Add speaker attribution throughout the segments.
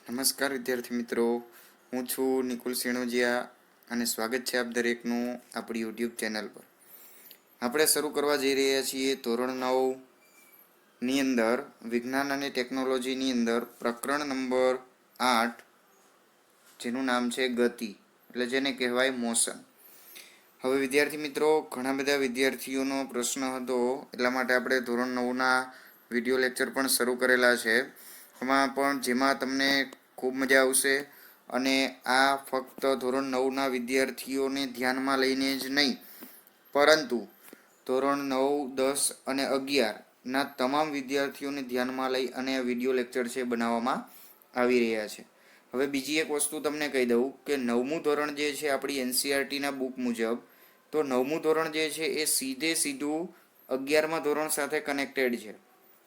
Speaker 1: નમસ્કાર વિદ્યાર્થી મિત્રો, હું છું નિકુલ સિણોજિયા અને સ્વાગત છે આપ દરેકનું આપણી યુટ્યુબ ચેનલ પર. આપણે શરૂ કરવા જઈ રહ્યા છીએ ધોરણ 9ની અંદર વિજ્ઞાન અને ટેકનોલોજીની અંદર પ્રકરણ નંબર 8, જેનું નામ છે ગતિ, એટલે જેને કહેવાય મોશન. હવે વિદ્યાર્થી મિત્રો, ઘણા બધા વિદ્યાર્થીઓનો પ્રશ્ન હતો, એટલા માટે આપણે ધોરણ 9ના વિડીયો લેક્ચર પણ શરૂ કરેલા છે. જેમાં તમને ખૂબ મજા આવશે અને આ ફક્ત ધોરણ 9ના વિદ્યાર્થીઓને ધ્યાનમાં લઈને જ નહીં, પરંતુ ધોરણ 9, 10 અને 11ના તમામ વિદ્યાર્થીઓને ધ્યાનમાં લઈ અને આ વિડીયો લેક્ચર છે બનાવવામાં આવી રહ્યા છે. હવે બીજી એક વસ્તુ તમને કહી દઉં કે 9મું ધોરણ જે છે આપણી એનસીઈઆરટીના બુક મુજબ, તો 9મું ધોરણ જે છે એ સીધું 11મા ધોરણ સાથે કનેક્ટેડ છે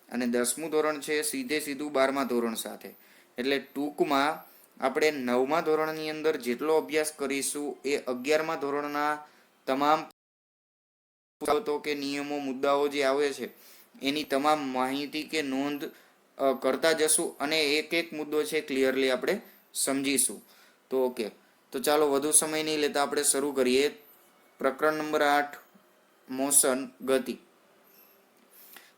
Speaker 1: અને 10મું ધોરણ છે સીધું 12મા ધોરણ સાથે. એટલે ટૂંકમાં આપણે 9મા ધોરણની અંદર જેટલો અભ્યાસ કરીશું એ 11મા ધોરણના તમામ કે નિયમો, મુદ્દાઓ જે આવે છે એની તમામ માહિતી કે નોંધ કરતા જશું અને એક એક મુદ્દો છે ક્લિયરલી આપણે સમજીશું. તો ઓકે, તો ચાલો વધુ સમય નહીં લેતા આપણે શરૂ કરીએ. પ્રકરણ નંબર 8, મોશન, ગતિ.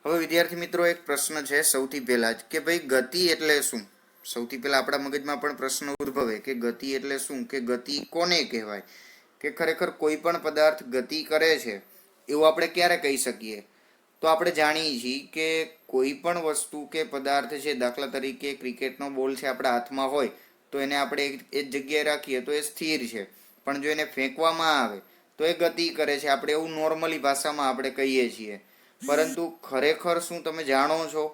Speaker 1: હવે વિદ્યાર્થી મિત્રો, એક પ્રશ્ન છે સૌથી પહેલા જ કે ભાઈ ગતિ એટલે શું? સૌથી પહેલા આપણા મગજમાં પણ પ્રશ્ન ઉદ્ભવે કે ગતિ એટલે શું, કે ગતિ કોને કહેવાય, કે ખરેખર કોઈ પણ પદાર્થ ગતિ કરે છે એવું આપણે ક્યારે કહી શકીએ? તો આપણે જાણીએ છીએ કે કોઈ પણ વસ્તુ કે પદાર્થ છે, દાખલા તરીકે ક્રિકેટનો બોલ છે આપણા હાથમાં હોય તો એને આપણે એક જગ્યાએ રાખીએ તો એ સ્થિર છે, પણ જો એને ફેંકવામાં આવે તો એ ગતિ કરે છે. આપણે એવું નોર્મલી ભાષામાં આપણે કહીએ છીએ. પરંતુ ખરેખર શું તમે જાણો છો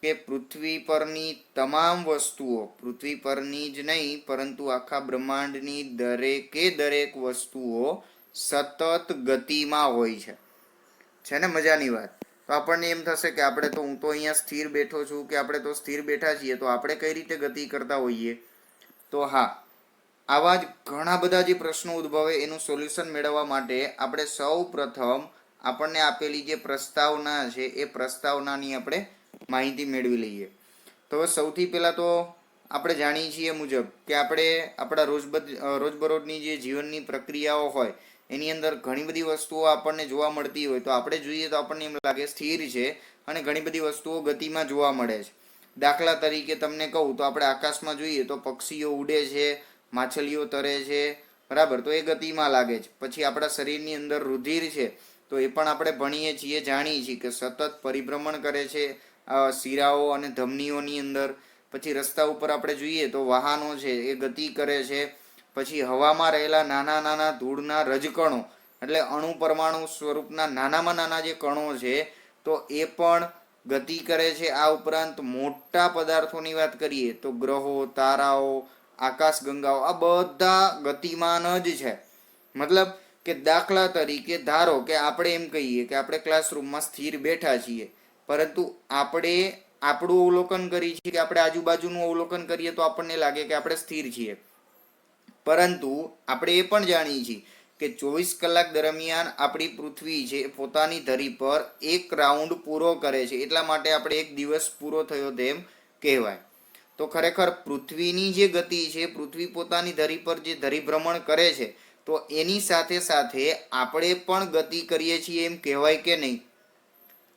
Speaker 1: કે પૃથ્વી પરની તમામ વસ્તુઓ, પૃથ્વી પરની જ નહીં પરંતુ આખા બ્રહ્માંડની દરેકે દરેક વસ્તુઓ સતત ગતિમાં હોય છે ને? મજાની વાત. તો આપણને એમ થશે કે હું તો અહીંયા સ્થિર બેઠો છું, કે આપણે તો સ્થિર બેઠા છીએ, તો આપણે કઈ રીતે ગતિ કરતા હોઈએ? તો હા, આવા જ ઘણા બધા જે પ્રશ્નો ઉદ્ભવે એનું સોલ્યુશન મેળવવા માટે આપણે સૌ પ્રથમ આપણને આપેલી જે પ્રસ્તાવના છે એ પ્રસ્તાવનાની આપણે માહિતી મેળવી લઈએ. તો સૌથી પહેલા તો આપણે જાણીએ છીએ મુજબ કે આપણે આપણા રોજબરોજની જે જીવનની પ્રક્રિયાઓ હોય એની અંદર ઘણી બધી વસ્તુઓ આપણને જોવા મળતી હોય, તો આપણે જોઈએ તો આપણને એમ લાગે સ્થિર છે અને ઘણી બધી વસ્તુઓ ગતિમાં જોવા મળે છે. દાખલા તરીકે તમને કહું તો આપણે આકાશમાં જોઈએ તો પક્ષીઓ ઉડે છે, માછલીઓ તરે છે, બરાબર, તો એ ગતિમાં લાગે છે. પછી આપણા શરીરની અંદર રુધિર છે તો એ પણ આપણે ભણીએ છીએ, જાણીએ છીએ કે સતત પરિભ્રમણ કરે છે શિરાઓ અને ધમનીઓની અંદર. પછી રસ્તા ઉપર આપણે જોઈએ તો વાહનો છે એ ગતિ કરે છે. પછી હવામાં રહેલા નાના નાના ધૂળના રજકણો, એટલે અણુ પરમાણુ સ્વરૂપના નાનામાં નાના જે કણો છે તો એ પણ ગતિ કરે છે. આ ઉપરાંત મોટા પદાર્થોની વાત કરીએ તો ગ્રહો, તારાઓ, આકાશગંગાઓ, આ બધા ગતિમાન જ છે. મતલબ કે દાખલા તરીકે ધારો કે આપણે એમ કહીએ કે આપણે ક્લાસરૂમમાં સ્થિર બેઠા છીએ, પરંતુ આપણે આપણું અવલોકન કરીએ છીએ કે આપણે આજુબાજુનું અવલોકન કરીએ તો આપણને લાગે કે આપણે સ્થિર છીએ. પરંતુ આપણે એ પણ જાણીએ છીએ કે 24 કલાક દરમિયાન આપણી પૃથ્વી છે પોતાની ધરી પર એક રાઉન્ડ પૂરો કરે છે, એટલા માટે આપણે એક દિવસ પૂરો થયો તેમ કહેવાય. તો ખરેખર પૃથ્વીની જે ગતિ છે, પૃથ્વી પોતાની ધરી પર જે ધરીભ્રમણ કરે છે, તો એની સાથે સાથે આપણે પણ ગતિ કરીએ છીએ એમ કહેવાય કે નહીં?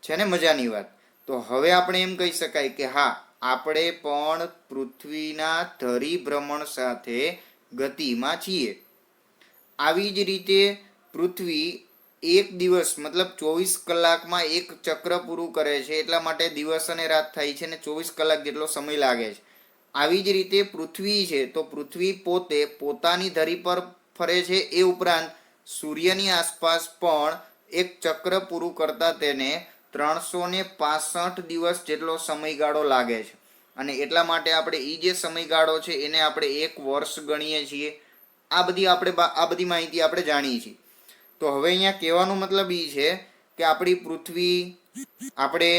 Speaker 1: છે ને મજાની વાત. તો હવે આપણે એમ કહી શકાય કે હા, આપણે પણ પૃથ્વીના ધરીભ્રમણ સાથે ગતિમાં છીએ. આવી જ રીતે પૃથ્વી એક દિવસ મતલબ 24 કલાકમાં એક ચક્ર પૂરું કરે છે, એટલા માટે દિવસ અને રાત થાય છે અને 24 કલાક જેટલો સમય લાગે છે. આવી જ રીતે પૃથ્વી છે તો પૃથ્વી પોતે પોતાની ધરી પર ફરે છે, એ ઉપરાંત સૂર્યની આસપાસ પણ એક ચક્ર પૂરું કરતા તેને 365 દિવસ જેટલો સમયગાળો લાગે છે. અને એટલા માટે આપણે એ જે સમયગાળો છે એને આપણે એક વર્ષ ગણીએ છીએ. આ બધી માહિતી આપણે જાણીએ છીએ. તો હવે અહીંયા કહેવાનો મતલબ એ છે કે આપણી પૃથ્વી, આપણે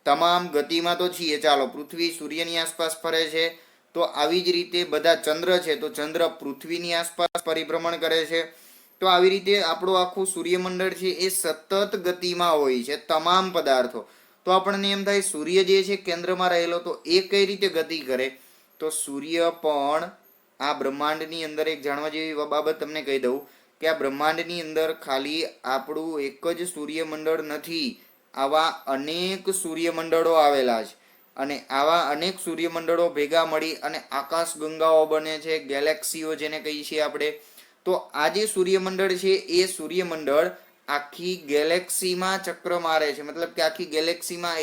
Speaker 1: તમામ ગતિમાં તો છીએ. ચાલો, પૃથ્વી સૂર્યની આસપાસ ફરે છે, તો આવી જ રીતે બધા ચંદ્ર છે તો ચંદ્ર પૃથ્વીની આસપાસ પરિભ્રમણ કરે છે. તો આવી રીતે આપણું આખું સૂર્યમંડળ છે એ સતત ગતિમાં હોય છે, તમામ પદાર્થો. તો આપણને એમ થાય સૂર્ય જે છે કેન્દ્રમાં રહેલો, તો એ કઈ રીતે ગતિ કરે? તો તો સૂર્ય પણ આ બ્રહ્માંડની અંદર એક જાણવા જેવી બાબત તમને કહી દઉં કે આ બ્રહ્માંડની અંદર ખાલી આપણું એક જ સૂર્યમંડળ નથી, આવા અનેક સૂર્યમંડળો આવેલા છે અને આવા અનેક સૂર્યમંડળો ભેગા મળી અને આકાશ ગંગાઓ બને છે, ગેલેક્સીઓ જેને કહીએ છીએ આપણે. તો આ જે સૂર્યમંડળ છે એ સૂર્યમંડળ આખી ગેલેક્સીમાં ચક્ર મારે છે, મતલબ કે આખી ગેલેક્સીમાં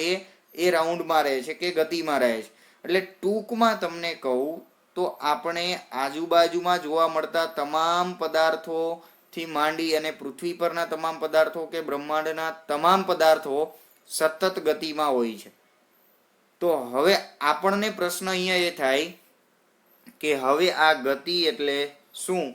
Speaker 1: એ રાઉન્ડ મારે છે કે ગતિમાં રહે છે. એટલે ટૂંકમાં તમને કહું તો આપણે આજુબાજુમાં જોવા મળતા તમામ પદાર્થોથી માંડી અને પૃથ્વી પરના તમામ પદાર્થો કે બ્રહ્માંડના તમામ પદાર્થો સતત ગતિમાં હોય છે. તો હવે આપણને પ્રશ્ન અહીંયા એ થાય કે હવે આ ગતિ એટલે શું?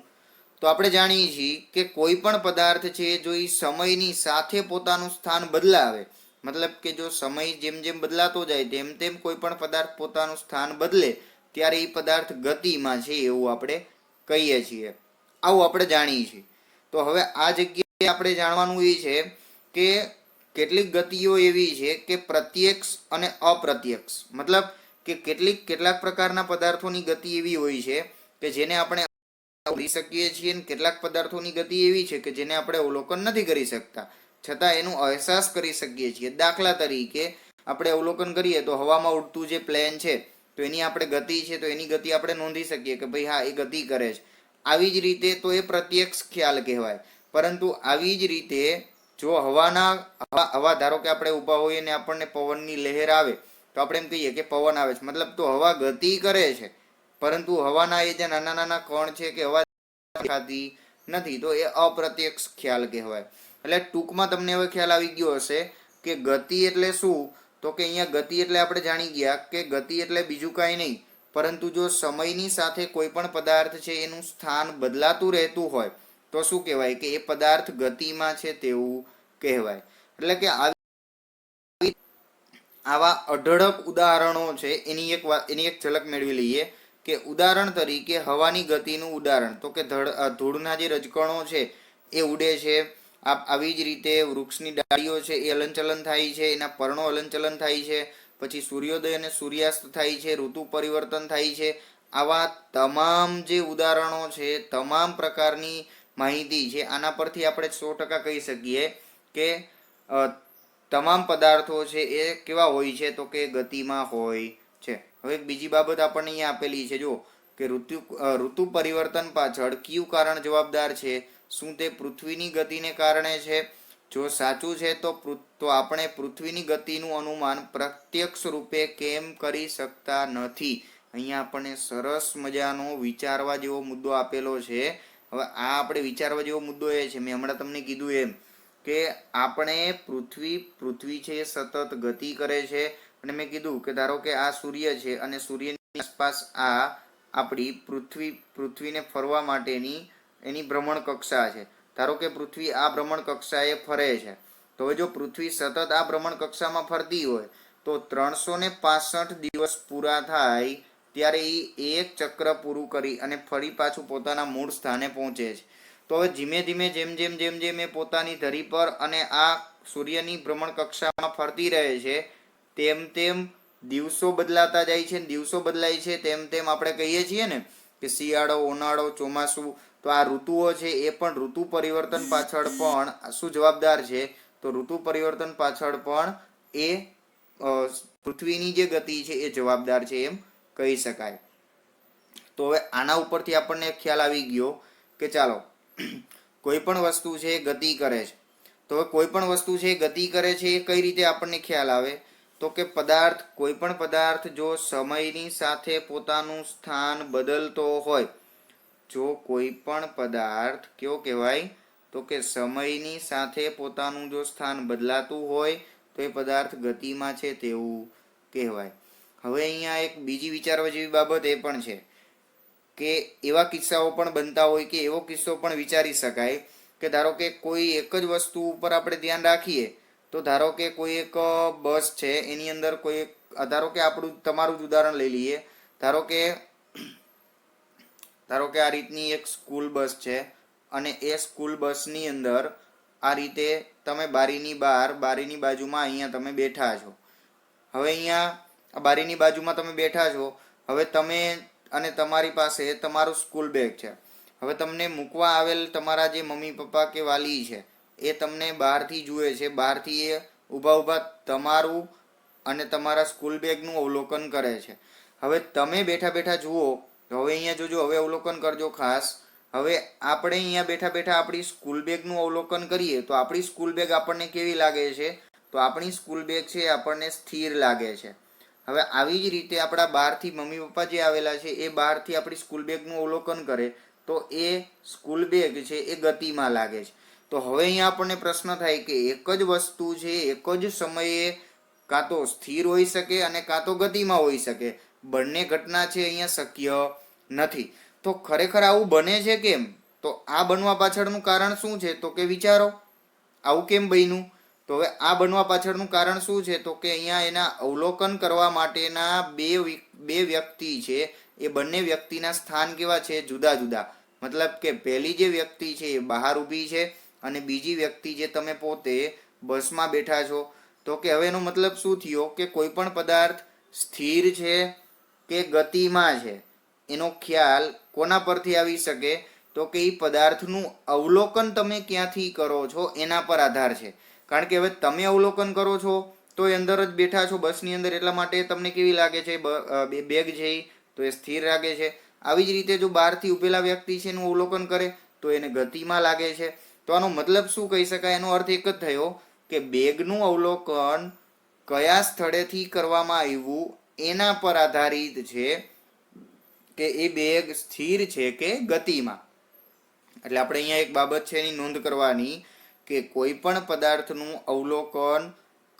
Speaker 1: તો આપણે જાણીએ છીએ કે કોઈ પણ પદાર્થ છે જો એ સમયની સાથે પોતાનું સ્થાન બદલાવે, મતલબ કે જો સમય જેમ જેમ બદલાતો જાય તેમ તેમ કોઈ પણ પદાર્થ પોતાનું સ્થાન બદલે ત્યારે એ પદાર્થ ગતિમાં છે એવું આપણે કહીએ છીએ. આવું આપણે જાણીએ છીએ. તો હવે આ જગ્યાએ આપણે જાણવાનું એ છે કે કેટલીક ગતિઓ એવી છે કે પ્રત્યક્ષ અને અપ્રત્યક્ષ, મતલબ કે કેટલાક પ્રકારના પદાર્થોની ગતિ એવી હોય છે કે જેને આપણે કરી શકીએ છીએ અને કેટલાક પદાર્થોની ગતિ એવી છે કે જેને આપણે અવલોકન નથી કરી શકતા છતાં એનો અહેસાસ કરી શકીએ છીએ. દાખલા તરીકે આપણે અવલોકન કરીએ તો હવામાં ઉડતું જે પ્લેન છે તો એની આપણે ગતિ છે તો એની ગતિ આપણે નોંધી શકીએ કે ભાઈ હા એ ગતિ કરે છે. આવી જ રીતે તો એ પ્રત્યક્ષ ખ્યાલ કહેવાય. પરંતુ આવી જ રીતે જો હવા ધારો કે આપણે ઊભા હોઈએ અને આપણને પવનની લહેર આવે તો આપણે એમ કહીએ કે પવન આવે છે, મતલબ તો હવા ગતિ કરે છે પરંતુ હવાના એ જે નાના નાના કણ છે કે હવા દેખાતી નથી, તો એ અપ્રત્યક્ષ ખ્યાલ કહેવાય. એટલે ટૂંકમાં તમને હવે ખ્યાલ આવી ગયો હશે કે ગતિ એટલે શું? તો કે અહીંયા ગતિ એટલે આપણે જાણી ગયા કે ગતિ એટલે બીજું કાંઈ નહીં પરંતુ જો સમયની સાથે કોઈ પણ પદાર્થ છે એનું સ્થાન બદલાતું રહેતું હોય તો શું કહેવાય કે એ પદાર્થ ગતિમાં છે તેવું કહેવાય. એટલે કે આવા અઢળક ઉદાહરણો છે એની એક ઝલક મેળવી લઈએ કે ઉદાહરણ તરીકે હવાની ગતિનું ઉદાહરણ તો કે ધૂળના જે રજકણો છે એ ઉડે છે. આવી જ રીતે વૃક્ષની ડાળીઓ છે એ હલનચલન થાય છે, એના પર્ણો હલનચલન થાય છે, પછી સૂર્યોદય અને સૂર્યાસ્ત થાય છે, ઋતુ પરિવર્તન થાય છે. આવા તમામ જે ઉદાહરણો છે, તમામ પ્રકારની માહિતી છે, આના પરથી આપણે 100% કહી શકીએ કે તમામ પદાર્થો છે એ કેવા હોય છે તો કે ગતિમાં હોય છે. હવે બીજી બાબત આપણને અહીંયા આપેલી છે, જો કે ઋતુ પરિવર્તન પાછળ કયું કારણ જવાબદાર છે? શું તે પૃથ્વીની ગતિને કારણે છે? જો સાચું છે તો આપણે પૃથ્વીની ગતિનું અનુમાન પ્રત્યક્ષ રૂપે કેમ કરી શકતા નથી? અહીંયા આપણને સરસ મજાનો વિચારવા જેવો મુદ્દો આપેલો છે. હવે આ આપણે વિચારવા જેવો મુદ્દો એ છે, મેં હમણાં તમને કીધું એમ કે આપણે પૃથ્વી છે સતત ગતિ કરે છે અને મેં કીધું કે ધારો કે આ સૂર્ય છે અને સૂર્યની આસપાસ આ આપણી પૃથ્વીને ફરવા માટેની એની ભ્રમણ કક્ષા છે. ધારો કે પૃથ્વી આ ભ્રમણ કક્ષાએ ફરે છે, તો હવે જો પૃથ્વી સતત આ ભ્રમણ કક્ષામાં ફરતી હોય તો 365 દિવસ પૂરા થાય ત્યારે એ એક ચક્ર પૂરું કરી અને ફરી પાછું પોતાના મૂળ સ્થાને પહોંચે છે. તો હવે ધીમે ધીમે જેમ એ પોતાની ધરી પર અને આ સૂર્યની ભ્રમણ કક્ષામાં ફરતી રહે છે તેમ તેમ દિવસો બદલાતા જાય છે, દિવસો બદલાય છે તેમ તેમ આપણે કહીએ છીએ ને કે શિયાળો, ઉનાળો, ચોમાસું, તો આ ઋતુઓ છે એ પણ ઋતુ પરિવર્તન પાછળ પણ શું જવાબદાર છે? તો ઋતુ પરિવર્તન પાછળ પણ એ પૃથ્વીની જે ગતિ છે એ જવાબદાર છે એમ કહી શકાય. તો હવે આના ઉપરથી આપણને ખ્યાલ આવી ગયો કે ચાલો કોઈ પણ વસ્તુ છે એ ગતિ કરે છે. તો હવે કોઈ પણ વસ્તુ છે એ ગતિ કરે છે એ કઈ રીતે આપણને ખ્યાલ આવે? તો કે કોઈ પણ પદાર્થ જો સમયની સાથે પોતાનું સ્થાન બદલતો હોય, જો કોઈ પણ પદાર્થ કેવો કહેવાય તો કે સમયની સાથે પોતાનું જો સ્થાન બદલાતું હોય તો એ પદાર્થ ગતિમાં છે તેવું કહેવાય. હવે અહીંયા એક બીજી વિચારવા જેવી બાબત એ પણ છે કે એવા કિસ્સાઓ પણ બનતા હોય કે એવો કિસ્સો પણ વિચારી શકાય કે ધારો કે કોઈ એક જ વસ્તુ ઉપર આપણે ધ્યાન રાખીએ તો ધારો કે કોઈ એક બસ છે એની અંદર ધારો કે તમારું જ ઉદાહરણ લઈ લઈએ. ધારો કે આ રીતની એક સ્કૂલ બસ છે અને એ સ્કૂલ બસની અંદર આ રીતે તમે બારીની બાજુમાં અહીંયા તમે બેઠા છો. હવે અહીંયા બારીની બાજુમાં તમે બેઠા છો હવે તમે અને તમારી પાસે તમારું સ્કૂલ બેગ છે. હવે તમને મૂકવા આવેલ તમારા જે મમ્મી પપ્પા કે વાલી છે એ તમને બહારથી જુએ છે, બહારથી એ ઊભા ઊભા તમારું અને તમારા સ્કૂલ બેગનું અવલોકન કરે છે. હવે તમે બેઠા બેઠા જુઓ તો હવે અહીંયા જોજો, હવે અવલોકન કરજો ખાસ. હવે આપણે અહીંયા બેઠા બેઠા આપણી સ્કૂલ બેગનું અવલોકન કરીએ તો આપણી સ્કૂલ બેગ આપણને કેવી લાગે છે? તો આપણી સ્કૂલ બેગ છે આપણને સ્થિર લાગે છે. હવે આવી જ રીતે આપણા બહારથી મમ્મી પપ્પા જે આવેલા છે એ બહારથી આપણી સ્કૂલ બેગનું અવલોકન કરે તો એ સ્કૂલ બેગ છે એ ગતિમાં લાગે છે. તો હવે અહીંયા આપણને પ્રશ્ન થાય કે એક જ વસ્તુ છે એક જ સમયે કાં તો સ્થિર હોઈ શકે અને કાં તો ગતિમાં હોઈ શકે. બંને ઘટના છે અહીંયા શક્ય નથી. તો ખરેખર આવું બને છે કેમ? તો આ બનવા પાછળનું કારણ શું છે? તો કે વિચારો, આવું કેમ બન્યું? તો હવે આ બનવા પાછળનું કારણ શું છે? તો કે અહીંયા એના અવલોકન કરવા માટેના બે વ્યક્તિ છે એ બંને વ્યક્તિના સ્થાન કેવા છે? જુદા જુદા. મતલબ કે પહેલી જે વ્યક્તિ છે એ બહાર ઊભી છે અને બીજી વ્યક્તિ જે તમે પોતે બસમાં બેઠા છો. તો કે હવે એનો મતલબ શું થયો કે કોઈ પણ પદાર્થ સ્થિર છે કે ગતિમાં છે એનો ખ્યાલ કોના પરથી આવી શકે? તો કે એ પદાર્થનું અવલોકન તમે ક્યાંથી કરો છો એના પર આધાર છે. કારણ કે હવે તમે અવલોકન કરો છો તો એ અંદર જ બેઠા છો બસની અંદર, એટલા માટે તમને કેવી લાગે છે? બેગ છે તો એ સ્થિર લાગે છે. આવી જ રીતે જો બહારથી ઉભેલા વ્યક્તિ છે એનું અવલોકન કરે તો એને ગતિમાં લાગે છે. તો આનો મતલબ શું કહી શકાય? એનો અર્થ એક જ થયો કે બેગનું અવલોકન કયા સ્થળેથી કરવામાં આવ્યું એના પર આધારિત છે કે એ બેગ સ્થિર છે કે ગતિમાં. એટલે આપણે અહીંયા એક બાબત છે એની નોંધ કરવાની કે કોઈ પણ પદાર્થનું અવલોકન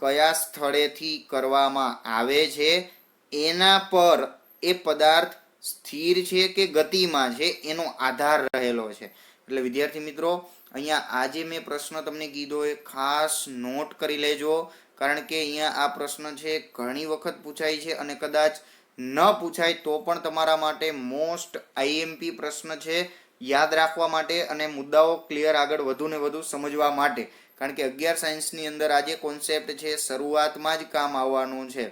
Speaker 1: કયા સ્થળેથી કરવામાં આવે છે એના પર એ પદાર્થ સ્થિર છે કે ગતિમાં છે એનો આધાર રહેલો છે. એટલે વિદ્યાર્થી મિત્રો, અહીંયા આજે મેં પ્રશ્ન તમને કીધો એ ખાસ નોટ કરી લેજો, કારણ કે અહીંયા આ પ્રશ્ન છે ઘણી વખત પૂછાય છે અને કદાચ ન પૂછાય તો પણ તમારા માટે મોસ્ટ આઈએમપી પ્રશ્ન છે, યાદ રાખવા માટે અને મુદ્દાઓ ક્લિયર આગળ વધુ ને વધુ સમજવા માટે. કારણ કે 11 સાયન્સની અંદર આ જે કોન્સેપ્ટ છે શરૂઆતમાં જ કામ આવવાનું છે.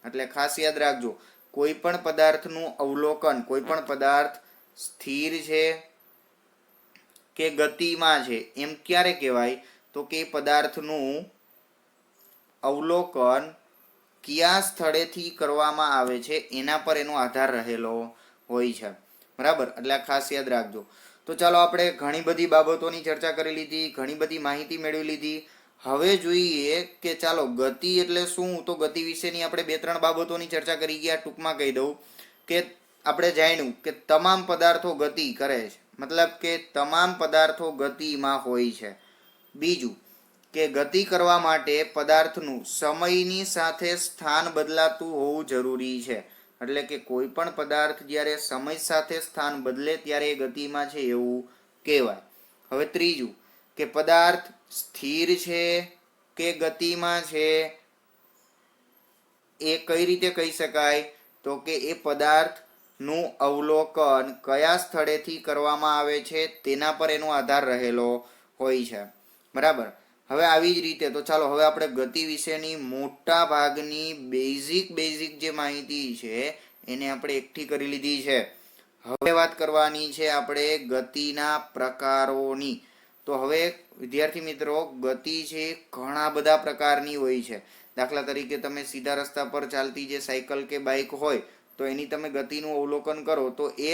Speaker 1: એટલે ખાસ યાદ રાખજો, કોઈ પણ પદાર્થનું અવલોકન, કોઈ પણ પદાર્થ સ્થિર છે કે ગતિમાં છે એમ ક્યારે કહેવાય? તો કે પદાર્થનું અવલોકન કયા સ્થળેથી કરવામાં આવે છે એના પર એનો આધાર રહેલો હોય છે. બરાબર? એટલે ખાસ યાદ રાખજો. તો ચાલો આપણે ઘણી બધી બાબતોની ચર્ચા કરી લીધી, ઘણી બધી માહિતી મેળવી લીધી. હવે જોઈએ કે ચાલો ગતિ એટલે શું? તો ગતિ વિશેની આપણે 2-3 બાબતોની ચર્ચા કરી ગયા. ટૂંકમાં કહી દઉં કે આપણે જાણ્યું કે તમામ પદાર્થો ગતિ કરે છે, મતલબ કે તમામ પદાર્થો ગતિમાં હોય છે. બીજું કે ગતિ કરવા માટે પદાર્થનું સમયની સાથે સ્થાન બદલાતું હોવું જરૂરી છે. એટલે કે કોઈ પણ પદાર્થ જ્યારે સમય સાથે સ્થાન બદલે ત્યારે એ ગતિમાં છે એવું કહેવાય. હવે ત્રીજું કે પદાર્થ સ્થિર છે કે ગતિમાં છે એ કઈ રીતે કહી શકાય? તો કે એ પદાર્થનું અવલોકન કયા સ્થળેથી કરવામાં આવે છે તેના પર એનો આધાર રહેલો હોય છે. બરાબર? હવે આવી જ રીતે તો ચાલો હવે આપણે ગતિ વિશેની મોટા ભાગની બેઝિક જે માહિતી છે એને આપણે એકઠી કરી લીધી છે. હવે વાત કરવાની છે આપણે ગતિના પ્રકારોની. તો હવે વિદ્યાર્થી મિત્રો, ગતિ છે ઘણા બધા પ્રકારની હોય છે. દાખલા તરીકે તમે સીધા રસ્તા પર ચાલતી જે સાયકલ કે બાઇક હોય તો એની તમે ગતિનું અવલોકન કરો તો એ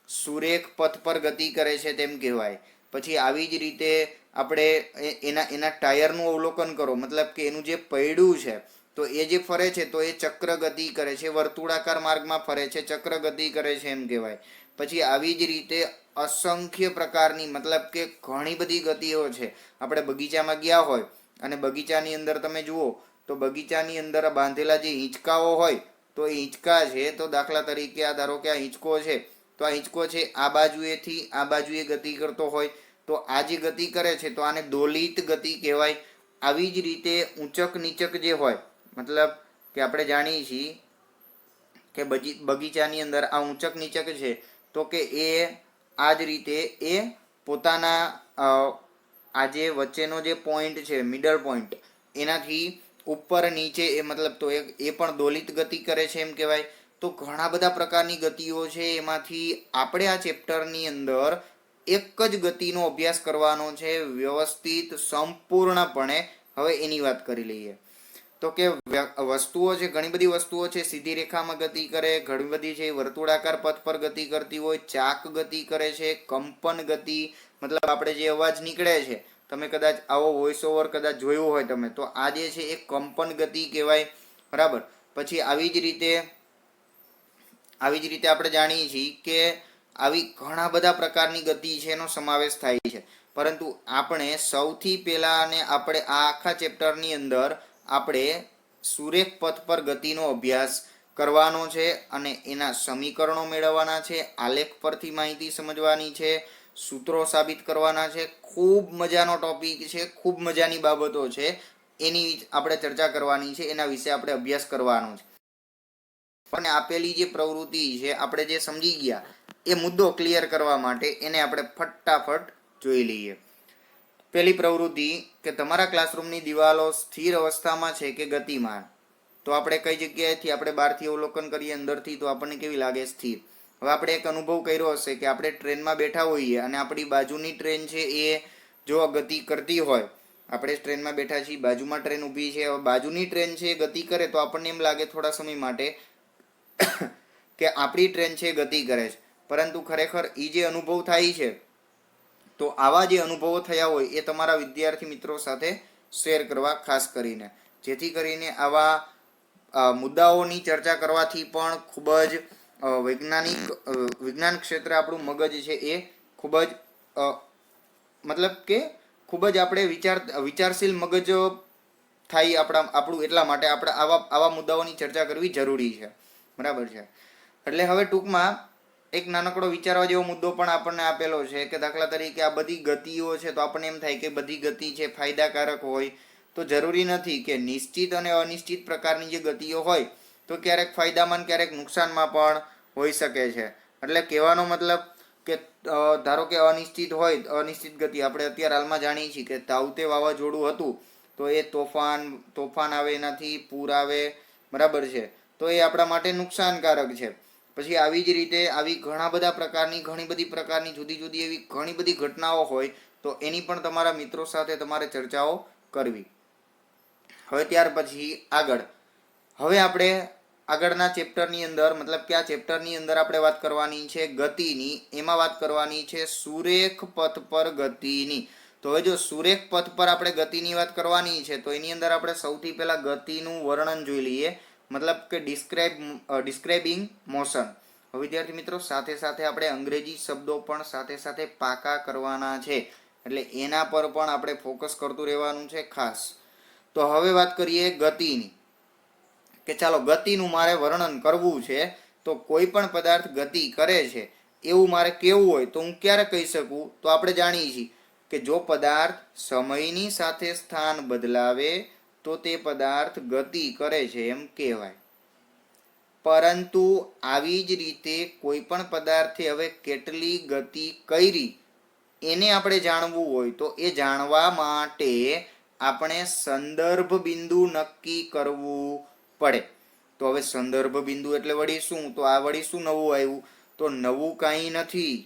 Speaker 1: સુરેખ પથ પર ગતિ કરે છે તેમ કહેવાય. પછી આવી જ રીતે આપણે એના ટાયરનું અવલોકન કરો, મતલબ કે એનું જે પૈડું છે તો એ જે ફરે છે તો એ ચક્ર ગતિ કરે છે, વર્તુળાકાર માર્ગમાં ફરે છે, ચક્ર ગતિ કરે છે એમ કહેવાય. પછી આવી જ રીતે અસંખ્ય પ્રકારની, મતલબ કે ઘણી બધી ગતિઓ છે. આપણે બગીચામાં ગયા હોય અને બગીચાની અંદર તમે જુઓ તો બગીચાની અંદર બાંધેલા જે હિંચકાઓ હોય તો એ હિંચકા છે, તો દાખલા તરીકે આ ધારો કે આ હિંચકો છે તો આ હિંચકો છે આ બાજુએથી આ બાજુએ ગતિ કરતો હોય તો આ જે ગતિ કરે છે તો આને દોલિત ગતિ કહેવાય. આવી જ રીતે ઊંચક નીચક જે હોય, મતલબ કે આપણે જાણીએ છીએ કે બગીચાની અંદર આ ઊંચક નીચક છે તો કે એ આ જ રીતે એ પોતાના આ જે વચ્ચેનો જે પોઈન્ટ છે, મિડલ પોઈન્ટ, એનાથી ઉપર નીચે એ મતલબ તો એ પણ દોલિત ગતિ કરે છે એમ કહેવાય. તો ઘણા બધા પ્રકારની ગતિઓ છે, એમાંથી આપણે આ ચેપ્ટરની અંદર એક જ ગતિનો અભ્યાસ કરવાનો છે વ્યવસ્થિત સંપૂર્ણપણે. હવે એની વાત કરી લઈએ. તો કે વસ્તુઓ છે, ઘણી બધી વસ્તુઓ છે સીધી રેખામાં ગતિ કરે, ઘણી બધી છે વર્તુળાકાર પથ પર ગતિ કરતી હોય, ચાક ગતિ કરે છે, કંપન ગતિ મતલબ આપણે જે અવાજ નીકળે છે, તમે કદાચ આવો વોઇસ ઓવર કદાચ જોયું હોય તમે, તો આ જે છે એ કંપન ગતિ કહેવાય. બરાબર. પછી આવી જ રીતે આપણે જાણીએ છીએ કે આવી ઘણા બધા પ્રકારની ગતિ છે એનો સમાવેશ થાય છે. પરંતુ આપણે સૌથી પહેલા અને આપણે આ આખા ચેપ્ટરની અંદર આપણે સુરેખ પથ પર ગતિનો અભ્યાસ કરવાનો છે અને એના સમીકરણો મેળવવાના છે, આલેખ પરથી માહિતી સમજવાની છે, સૂત્રો સાબિત કરવાના છે. ખૂબ મજાનો ટોપિક છે, ખૂબ મજાની બાબતો છે, એની આપણે ચર્ચા કરવાની છે, એના વિશે આપણે અભ્યાસ કરવાનો છે. અને આપેલી જે પ્રવૃત્તિ છે, આપણે જે સમજી ગયા એ મુદ્દો ક્લિયર કરવા માટે એને આપણે ફટાફટ જોઈ લઈએ. પહેલી પ્રવૃત્તિ કે તમારા ક્લાસરૂમની દિવાલો સ્થિર અવસ્થામાં છે કે ગતિમાન. તો આપણે કઈ જગ્યાએથી આપણે બહારથી અવલોકન કરીએ, અંદરથી, તો આપણને કેવી લાગે? સ્થિર. હવે આપણે એક અનુભવ કર્યો હશે કે આપણે ટ્રેનમાં બેઠા હોઈએ અને આપણી બાજુની ટ્રેન છે એ જો ગતિ કરતી હોય, આપણે ટ્રેનમાં બેઠા છીએ, બાજુમાં ટ્રેન ઊભી છે, હવે બાજુની ટ્રેન છે એ ગતિ કરે તો આપણને એમ લાગે થોડા સમય માટે કે આપણી ટ્રેન છે ગતિ કરે છે. પરંતુ ખરેખર એ જે અનુભવ થાય છે, તો આવા જે અનુભવો થયા હોય એ તમારા વિદ્યાર્થી મિત્રો સાથે શેર કરવા, ખાસ કરીને, જેથી કરીને આવા મુદ્દાઓની ચર્ચા કરવાથી પણ ખૂબ જ વિજ્ઞાન ક્ષેત્રે આપણું મગજ છે એ ખૂબ જ મતલબ કે ખૂબ જ આપણે વિચારશીલ મગજ થાય આપણું. એટલા માટે આપણે આવા મુદ્દાઓની ચર્ચા કરવી જરૂરી છે. બરાબર છે. એટલે હવે ટૂંકમાં એક નાનકડો વિચારવા જેવો મુદ્દો પણ આપણને આપેલો છે કે દાખલા તરીકે આ બધી ગતિઓ છે, તો આપણને એમ થાય કે બધી ગતિ છે ફાયદાકારક હોય, તો જરૂરી નથી. કે નિશ્ચિત અને અનિશ્ચિત પ્રકારની જે ગતિઓ હોય તો ક્યારેક ફાયદામાં ક્યારેક નુકસાનમાં પણ હોઈ શકે છે. એટલે કહેવાનો મતલબ કે ધારો કે અનિશ્ચિત હોય, અનિશ્ચિત ગતિ, આપણે અત્યારે હાલમાં જાણીએ છીએ કે તાઉતે વાવાઝોડું હતું, તો એ તોફાન આવે, એનાથી પૂર આવે. બરાબર છે. તો એ આપણા માટે નુકસાનકારક છે. પછી આવી જ રીતે આવી ઘણી બધી પ્રકારની જુદી જુદી એવી ઘણી બધી ઘટનાઓ હોય, તો એની પણ તમારા મિત્રો સાથે તમારે ચર્ચાઓ કરવી. હવે ત્યાર પછી હવે આપણે આગળના ચેપ્ટરની અંદર, મતલબ કે આ ચેપ્ટરની અંદર આપણે વાત કરવાની છે ગતિની. એમાં વાત કરવાની છે સુરેખ પથ પર ગતિની. તો હવે જો સુરેખ પથ પર આપણે ગતિની વાત કરવાની છે, તો એની અંદર આપણે સૌથી પહેલા ગતિનું વર્ણન જોઈ લઈએ, મતલબ કે ડિસ્ક્રાઇબિંગ મોશન. હવે વિદ્યાર્થી મિત્રો, સાથે સાથે આપણે અંગ્રેજી શબ્દો પણ સાથે સાથે પાકા કરવાના છે, એટલે એના પર પણ આપણે ફોકસ કરતું રહેવાનું છે ખાસ. તો હવે વાત કરીએ ગતિની, કે ચાલો ગતિનું મારે વર્ણન કરવું છે. તો કોઈ પણ પદાર્થ ગતિ કરે છે એવું મારે કેવું હોય તો હું ક્યારે કહી શકું? તો આપણે જાણીએ છીએ કે જો પદાર્થ સમયની સાથે સ્થાન બદલાવે તો તે પદાર્થ ગતિ કરે છે એમ કહેવાય. પરંતુ આવી જ રીતે કોઈ પણ પદાર્થે હવે કેટલી ગતિ કરી એને આપણે જાણવું હોય, તો એ જાણવા માટે આપણે સંદર્ભ બિંદુ નક્કી કરવું પડે. તો હવે સંદર્ભ બિંદુ એટલે વળી શું? તો આ વળી શું નવું આવ્યું? તો નવું કાંઈ નથી,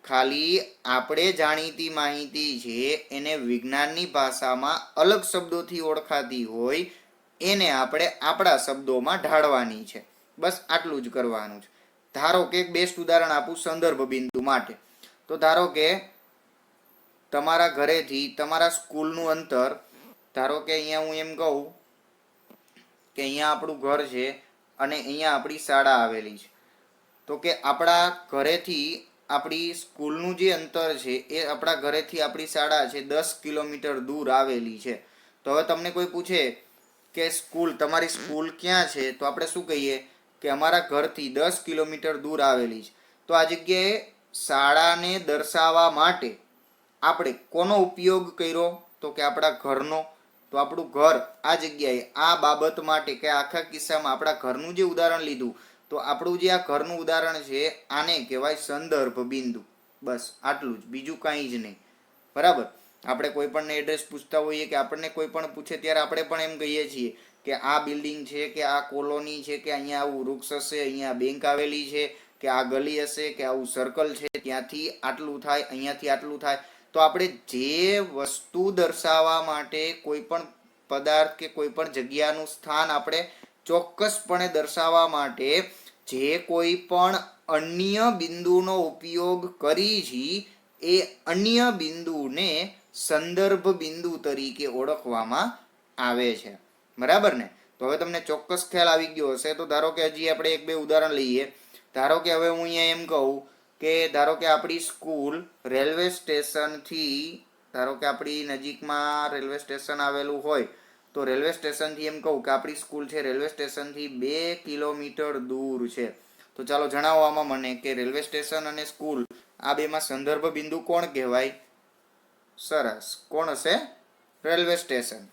Speaker 1: ખાલી આપણે જાણીતી માહિતી છે એને વિજ્ઞાનની ભાષામાં અલગ શબ્દોથી ઓળખાતી હોય એને આપણે આપણા શબ્દોમાં ઢાળવાની છે. બસ આટલું જ કરવાનું છે. ધારો કે એક બેસ્ટ ઉદાહરણ આપું સંદર્ભ બિંદુ માટે. તો ધારો કે તમારા ઘરેથી તમારા સ્કૂલનું અંતર, ધારો કે અહીંયા હું એમ કહું કે અહીંયા આપણું ઘર છે અને અહીંયા આપણી શાળા આવેલી છે. તો કે આપણા ઘરેથી આપણી સ્કૂલનું જે અંતર છે એ આપણા ઘરેથી આપણી શાળા છે 10 કિલોમીટર દૂર આવેલી છે. તો હવે તમને કોઈ પૂછે કે તમારી સ્કૂલ ક્યાં છે, તો આપણે શું કહીએ કે અમારા ઘરથી 10 કિલોમીટર દૂર આવેલી છે. તો આ જગ્યાએ શાળાને દર્શાવવા માટે આપણે કોનો ઉપયોગ કર્યો? તો કે આપણા ઘરનો. તો આપણું ઘર આ જગ્યાએ આ બાબત માટે કે આખા કિસ્સામાં આપણા ઘરનું જે ઉદાહરણ લીધું, તો આપણું જે આ ઘરનું ઉદાહરણ છે આને કહેવાય સંદર્ભ બિંદુ. બસ આટલું જ, બીજું કાંઈ જ નહીં. બરાબર. આપણે કોઈ પણને એડ્રેસ પૂછતા હોઈએ કે આપણને કોઈ પણ પૂછે ત્યારે આપણે પણ એમ કહીએ છીએ કે આ બિલ્ડિંગ છે કે આ કોલોની છે કે અહીંયા આવું વૃક્ષ હશે, અહીંયા બેંક આવેલી છે કે આ ગલી હશે કે આવું સર્કલ છે, ત્યાંથી આટલું થાય, અહીંયાથી આટલું થાય. તો આપણે જે વસ્તુ દર્શાવવા માટે કોઈ પણ પદાર્થ કે કોઈ પણ જગ્યાનું સ્થાન આપણે ચોક્કસપણે દર્શાવવા માટે જે કોઈ પણ અન્ય બિંદુનો ઉપયોગ કરી છીએ એ અન્ય બિંદુને સંદર્ભ બિંદુ તરીકે ઓળખવામાં આવે છે. બરાબર ને? તો હવે તમને ચોક્કસ ખ્યાલ આવી ગયો હશે. તો ધારો કે હજી આપણે એક બે ઉદાહરણ લઈએ. ધારો કે હવે હું અહીંયા એમ કહું કે ધારો કે આપણી સ્કૂલ રેલવે સ્ટેશનથી, ધારો કે આપણી નજીકમાં રેલવે સ્ટેશન આવેલું હોય તો રેલવે સ્ટેશનથી એમ કહું કે આપણી સ્કૂલ છે રેલવે સ્ટેશનથી 2 કિલોમીટર દૂર છે. તો ચાલો જણાવો આમાં મને કે રેલવે સ્ટેશન અને સ્કૂલ આ બેમાં સંદર્ભ બિંદુ કોણ કહેવાય? સરસ, કોણ હશે? Railway station.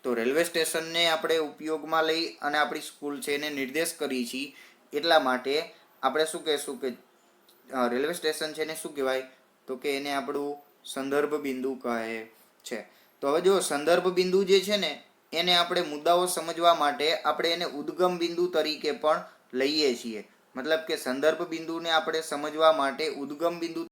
Speaker 1: તો રેલવે સ્ટેશનને આપણે ઉપયોગમાં લઈ અને આપણી સ્કૂલ છે એને નિર્દેશ કરી છીએ, એટલા માટે આપણે શું કહેશું કે રેલવે સ્ટેશન છે એને શું કહેવાય? તો કે એને આપણું સંદર્ભ બિંદુ કહે છે. તો હવે જો સંદર્ભ બિંદુ જે છે ને એને આપણે મુદ્દાઓ સમજવા માટે આપણે એને ઉદ્ગમ બિંદુ તરીકે પણ લઈએ છીએ. મતલબ કે સંદર્ભ બિંદુને આપણે સમજવા માટે ઉદ્ગમ બિંદુ